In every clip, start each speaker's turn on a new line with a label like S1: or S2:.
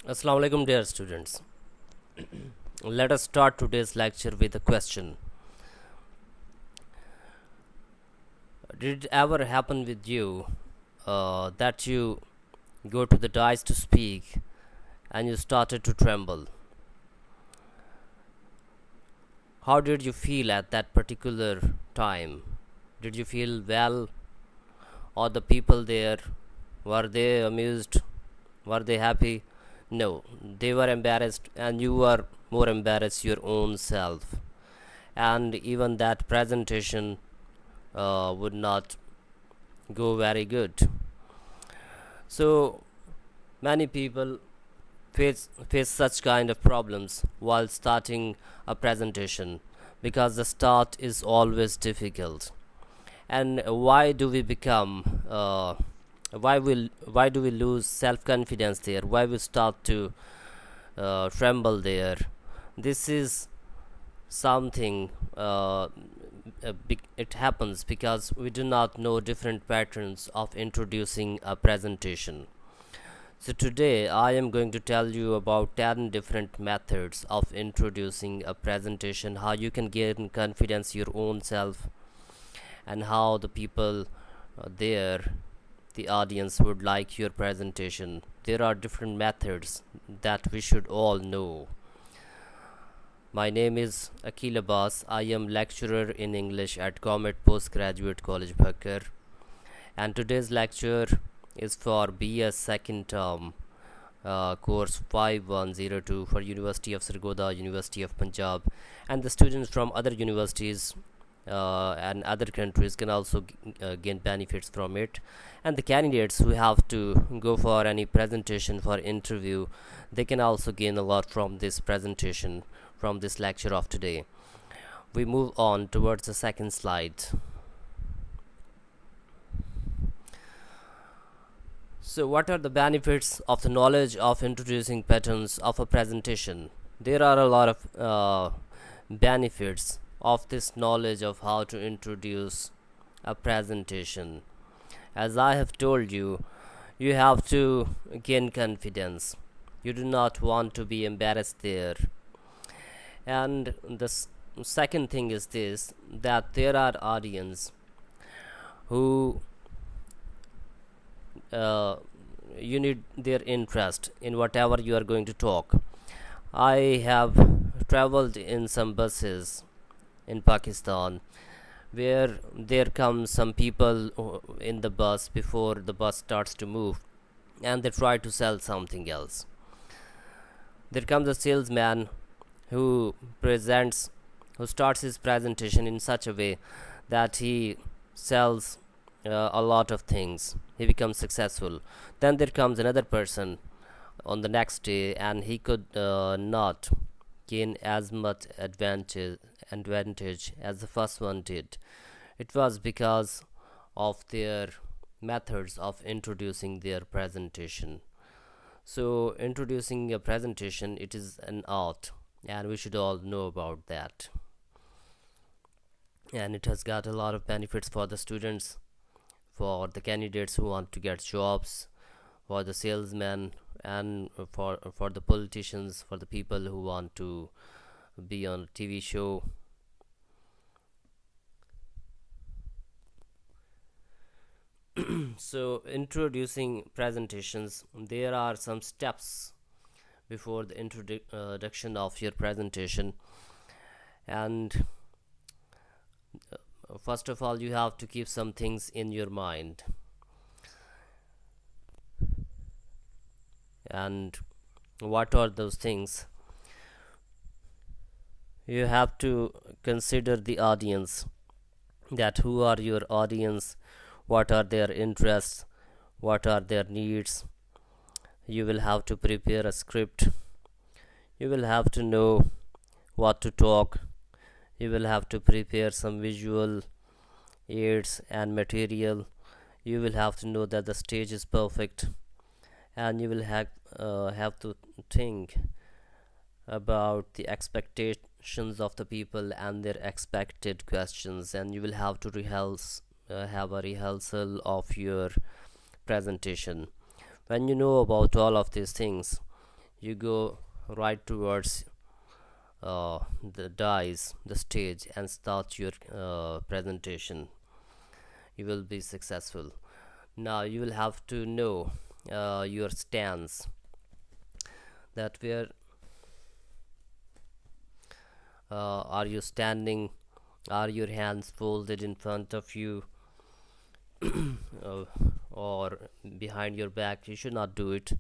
S1: Assalamu alaikum, dear students. Let us start today's lecture with a question. Did it ever happen with you that you go to the dais to speak and you started to tremble? How did you feel at that particular time? Did you feel well, or the people there, were they amused? Were they happy? No, they were embarrassed, and you were more embarrassed your own self. And even that presentation would not go very good. So many people face such kind of problems while starting a presentation, because the start is always difficult. And why do we become why do we lose self confidence there? Why we start to tremble there? This is something it happens because we do not know different patterns of introducing a presentation. So today I am going to tell you about 10 different methods of introducing a presentation, how you can gain confidence your own self, and how the people there, the audience, would like your presentation. There are different methods that we should all know. My name is Aqeel Abbas. I am lecturer in English at Govt Graduate College Bhakkar, and today's lecture is for BS second term, course 5102 for University of Sargodha, University of Punjab, and the students from other universities and other countries can also gain benefits from it. And the candidates who have to go for any presentation for interview, they can also gain a lot from this presentation, from this lecture of today. We move on towards the second slide. So what are the benefits of the knowledge of introducing patterns of a presentation? There are a lot of benefits of this knowledge of how to introduce a presentation. As I have told you, you have to gain confidence. You do not want to be embarrassed there. And the second thing is this, that there are audience who you need their interest in whatever you are going to talk. I have traveled in some buses in Pakistan where there come some people in the bus before the bus starts to move, and they try to sell something else. There comes a salesman who starts his presentation in such a way that he sells a lot of things. He becomes successful. Then there comes another person on the next day, and he could not gain as much advantage as the first one did. It was because of their methods of introducing their presentation. So introducing a presentation, it is an art, and we should all know about that. And it has got a lot of benefits for the students, for the candidates who want to get jobs, for the salesmen, and for the politicians, for the people who want to be on a TV show. So introducing presentations, there are some steps before the introduction of your presentation. And first of all, you have to keep some things in your mind. And what are those things? You have to consider the audience, that who are your audience, what are their interests, what are their needs. You will have to prepare a script. You will have to know what to talk. You will have to prepare some visual aids and material. You will have to know that the stage is perfect, and you will have to think about the expectations of the people and their expected questions, and you will have to have a rehearsal of your presentation. When you know about all of these things, you go right towards the dais, the stage, and start your presentation. You will be successful. Now you will have to know your stance, that where are you standing, are your hands folded in front of you, uh, or behind your back. You should not do it.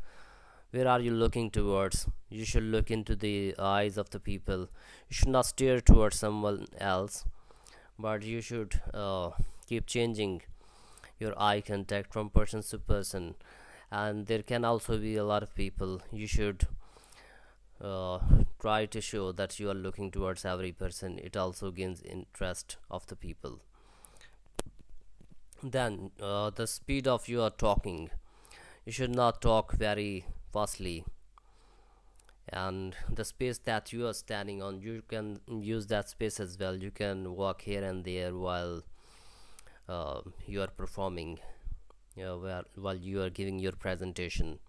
S1: Where are you looking towards? You should look into the eyes of the people. You should not stare towards someone else, but you should keep changing your eye contact from person to person. And there can also be a lot of people. You should uh, try to show that you are looking towards every person. It also gains interest of the people. Then the speed of your talking. You should not talk very fastly, and the space that you are standing on, you can use that space as well. You can walk here and there while you are performing, while you are giving your presentation.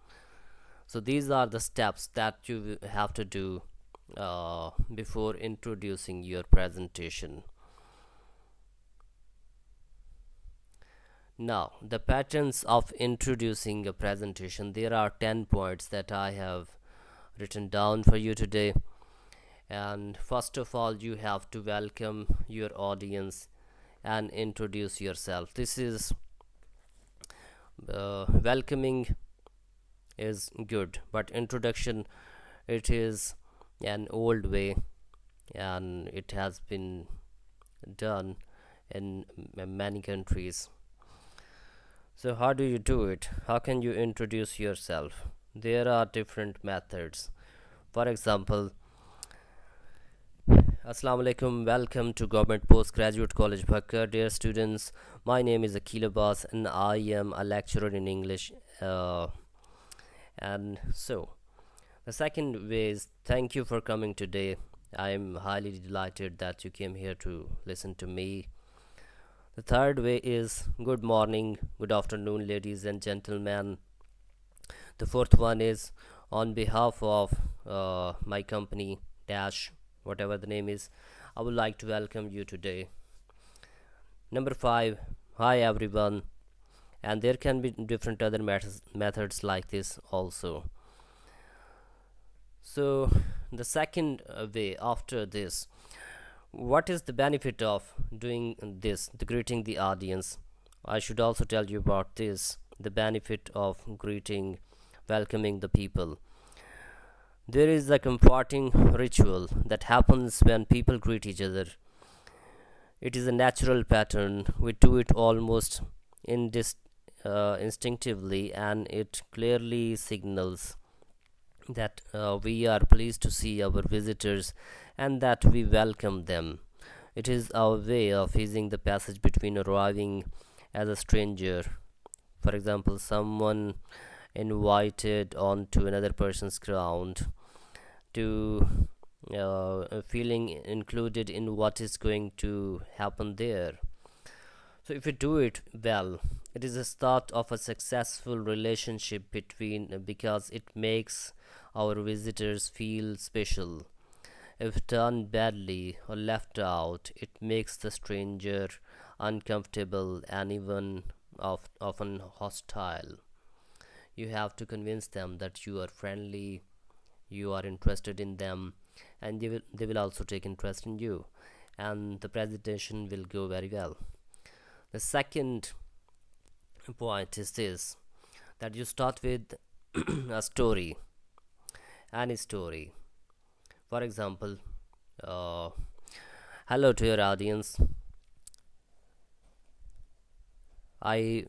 S1: So these are the steps that you have to do before introducing your presentation. Now, the patterns of introducing a presentation. There are 10 points that I have written down for you today. And first of all, you have to welcome your audience and introduce yourself. This is welcoming is good, but introduction, it is an old way, and it has been done in many countries. So how do you do it? How can you introduce yourself? There are different methods. For example, Assalamu alaikum, welcome to Govt Postgraduate College Bhakkar. Dear students, my name is Aqeel Abbas and I am a lecturer in English. And so, the second way is thank you for coming today. I am highly delighted that you came here to listen to me. The third way is good morning, good afternoon, ladies and gentlemen. The fourth one is on behalf of my company, Dash, whatever the name is, I would like to welcome you today. Number 5, hi everyone. And there can be different other methods like this also. So the second way after this, what is the benefit of doing this, the greeting the audience? I should also tell you about this, the benefit of greeting, welcoming the people. There is a comforting ritual that happens when people greet each other. It is a natural pattern. We do it almost instinctively, and it clearly signals that we are pleased to see our visitors and that we welcome them. It is our way of easing the passage between arriving as a stranger. For example, someone invited onto another person's ground, to feeling included in what is going to happen there. So if you do it well, it is a start of a successful relationship because it makes our visitors feel special. If done badly or left out, it makes the stranger uncomfortable and even often hostile. You have to convince them that you are friendly, you are interested in them, and they will also take interest in you, and the presentation will go very well. The second point is this, that you start with a story, any story. For example, hello to your audience. I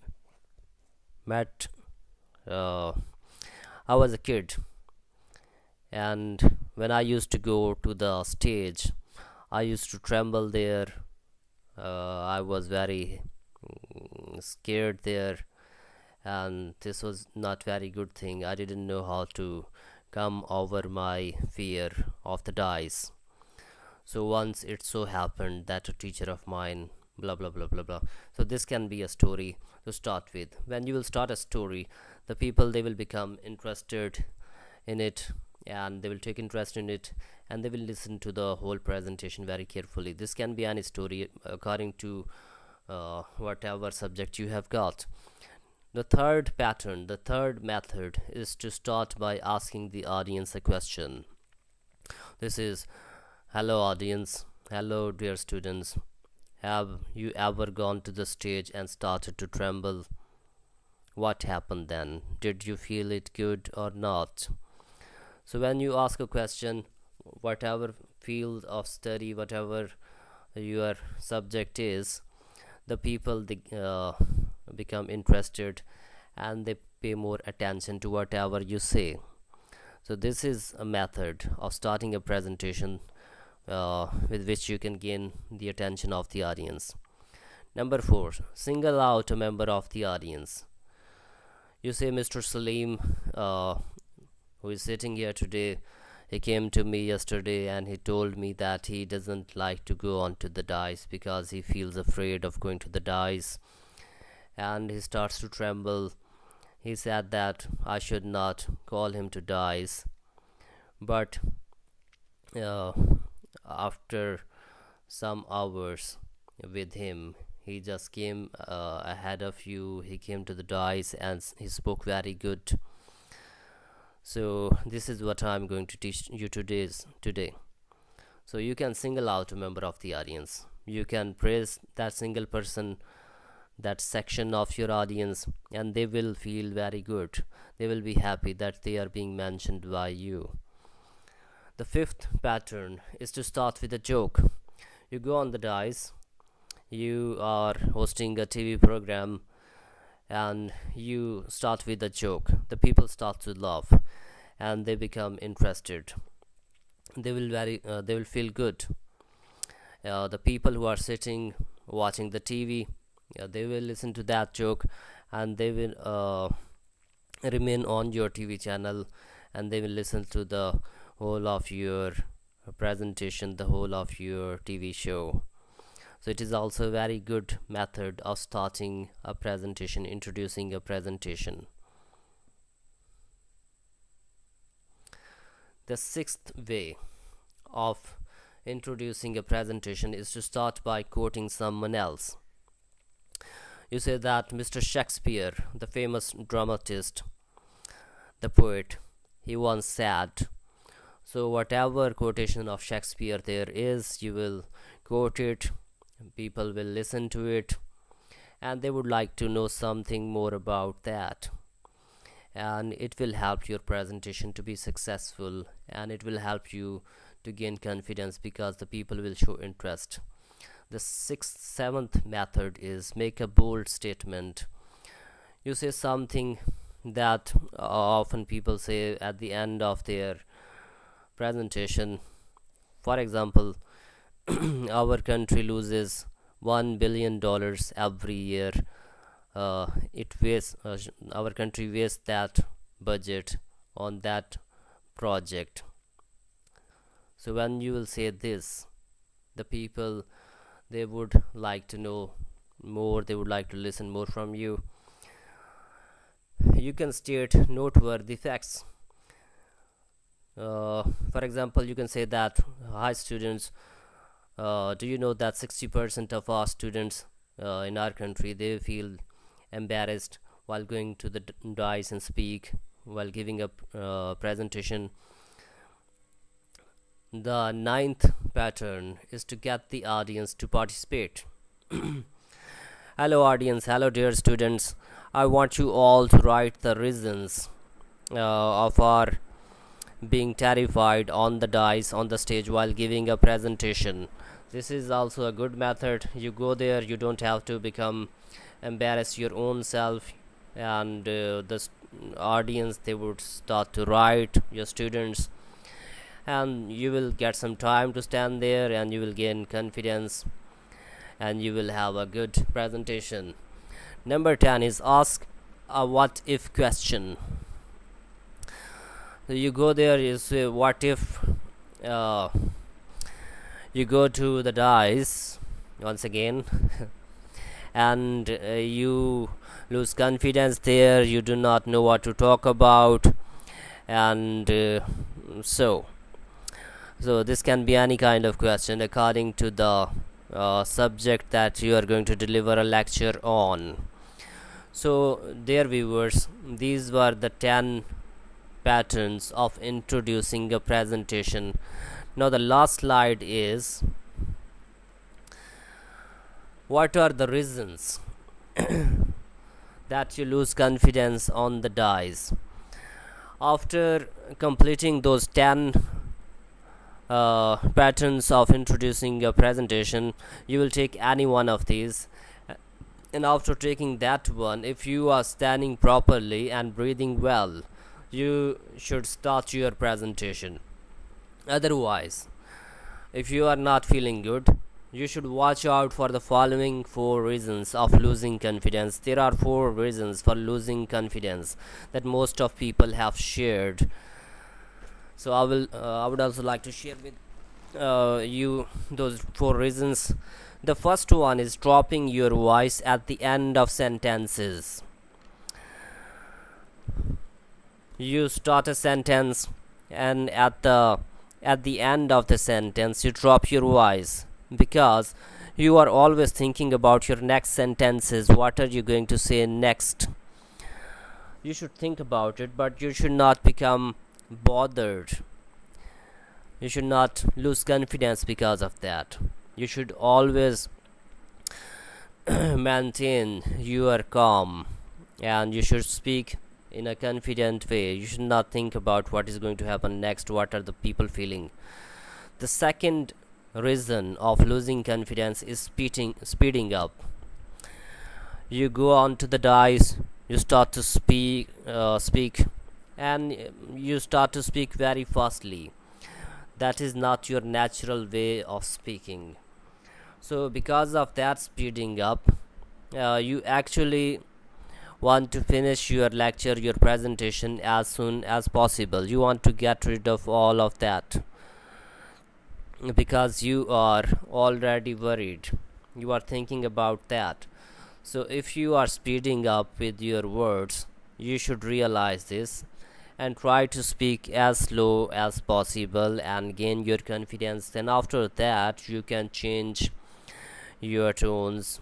S1: met I was a kid, and when I used to go to the stage, I used to tremble there. I was very scared there, and this was not very good thing. I didn't know how to come over my fear of the dice. So once it so happened that a teacher of mine, blah blah blah blah blah. So this can be a story to start with. When you will start a story, the people, they will become interested in it, and they will take interest in it, and they will listen to the whole presentation very carefully. This can be any story according to whatever subject you have got. The third method is to start by asking the audience a question. This is, hello audience, hello dear students, have you ever gone to the stage and started to tremble? What happened then? Did you feel it good or not? So when you ask a question, whatever field of study, whatever your subject is, the people become interested and they pay more attention to whatever you say. So this is a method of starting a presentation with which you can gain the attention of the audience. Number 4, single out a member of the audience. You say, Mr. Salim, who is sitting here today, he came to me yesterday and he told me that he doesn't like to go onto the dais because he feels afraid of going to the dais, and he starts to tremble. He said that I should not call him to dais, but after some hours with him, he just came ahead of you. He came to the dais and he spoke very good. So this is what I'm going to teach you today. So you can single out a member of the audience. You can praise that single person, that section of your audience, and they will feel very good. They will be happy that they are being mentioned by you. The 5th pattern is to start with a joke. You go on the dais, you are hosting a TV program, and you start with a joke. The people start to laugh and they become interested. They will feel good. The people who are sitting watching the TV, they will listen to that joke, and they will remain on your TV channel, and they will listen to the whole of your presentation, the whole of your TV show. So it is also a very good method of starting a presentation, introducing a presentation. The 6th way of introducing a presentation is to start by quoting someone else. You say that Mr. Shakespeare, the famous dramatist, the poet, he once said. So whatever quotation of Shakespeare there is, you will quote it. People will listen to it and they would like to know something more about that, and it will help your presentation to be successful, and it will help you to gain confidence because the people will show interest. The 7th method is make a bold statement. You say something that often people say at the end of their presentation. For example, our country loses $1 billion every year. Our country wastes that budget on that project. So when you will say this, the people, they would like to know more, they would like to listen more from you. You can state noteworthy facts. For example, you can say that, hi students, do you know that 60% of our students in our country, they feel embarrassed while going to the dais and speak, while giving a presentation. The 9th pattern is to get the audience to participate. Hello audience, hello dear students, I want you all to write the reasons of our being terrified on the dais, on the stage, while giving a presentation. This is also a good method. You go there, you don't have to become embarrass your own self, and the audience, they would start to write, your students, and you will get some time to stand there, and you will gain confidence, and you will have a good presentation. Number 10 is ask a what if question. So you go there, you say, what if you go to the dais once again and you lose confidence there, you do not know what to talk about, and So this can be any kind of question according to the subject that you are going to deliver a lecture on. So dear viewers, these were the 10 patterns of introducing a presentation. Now the last slide is, what are the reasons that you lose confidence on the dice? After completing those 10 patterns of introducing a presentation, you will take any one of these, and after taking that one, if you are standing properly and breathing well, you should start your presentation. Otherwise, if you are not feeling good, you should watch out for the following 4 reasons of losing confidence. There are 4 reasons for losing confidence that most of people have shared. So I would also like to share with you those 4 reasons. The first one is dropping your voice at the end of sentences. You start a sentence, and at the end of the sentence you drop your voice, because you are always thinking about your next sentences. What are you going to say next? You should think about it, but you should not become bothered. You should not lose confidence because of that. You should always maintain your calm, and you should speak in a confident way. You should not think about what is going to happen next, what are the people feeling. The second reason of losing confidence is speeding up. You go on to the dice, you start to speak, and you start to speak very fastly. That is not your natural way of speaking. So because of that speeding up, you actually want to finish your lecture, your presentation as soon as possible. You want to get rid of all of that, because you are already worried. You are thinking about that. So if you are speeding up with your words, you should realize this and try to speak as slow as possible and gain your confidence. Then after that, you can change your tones.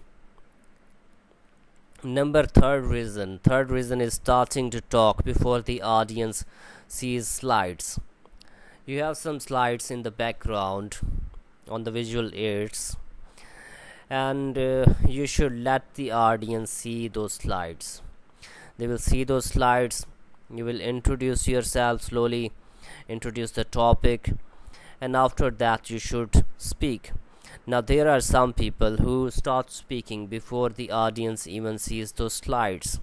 S1: Third reason is starting to talk before the audience sees slides. You have some slides in the background on the visual aids, and you should let the audience see those slides. They will see those slides. You will introduce yourself slowly, introduce the topic, and after that you should speak. Now there are some people who start speaking before the audience even sees those slides.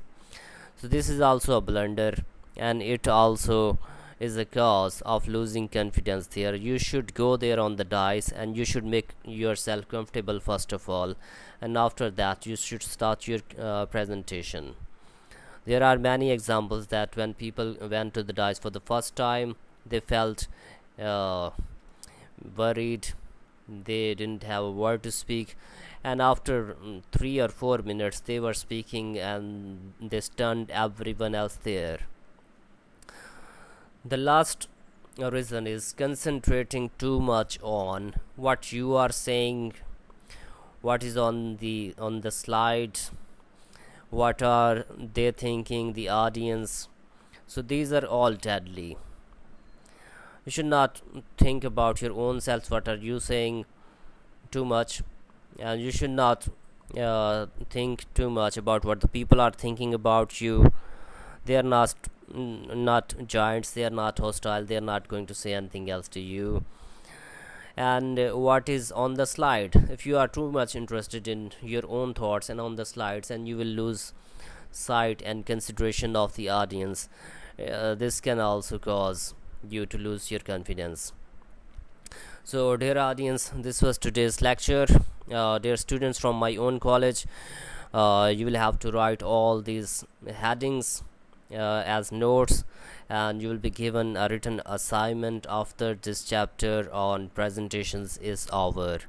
S1: So this is also a blunder, and it also is a cause of losing confidence there. You should go there on the dice, and you should make yourself comfortable first of all, and after that you should start your presentation. There are many examples that when people went to the dice for the first time, they felt worried. They didn't have a word to speak, and after 3 or 4 minutes they were speaking, and they stunned everyone else there. The last reason is concentrating too much on what you are saying, what is on the slide, what are they thinking, the audience. So these are all deadly. You should not think about your own self, what are you saying, too much, and you should not think too much about what the people are thinking about you. They are not giants, they are not hostile, they are not going to say anything else to you. And what is on the slide, if you are too much interested in your own thoughts and on the slides, and you will lose sight and consideration of the audience. This can also cause you to lose your confidence. So dear audience, this was today's lecture. Dear students from my own college, you will have to write all these headings as notes, and you will be given a written assignment after this chapter on presentations is over.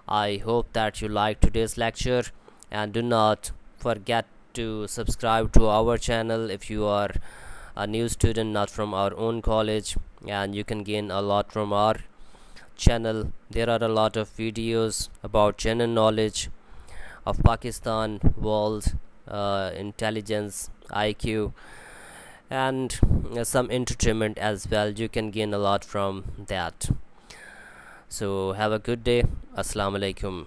S1: I hope that you liked today's lecture, and do not forget to subscribe to our channel if you are a new student not from our own college. and you can gain a lot from our channel. There are a lot of videos about general knowledge of Pakistan, world, intelligence, IQ, and some entertainment as well. You can gain a lot from that. So have a good day. Assalamu alaikum.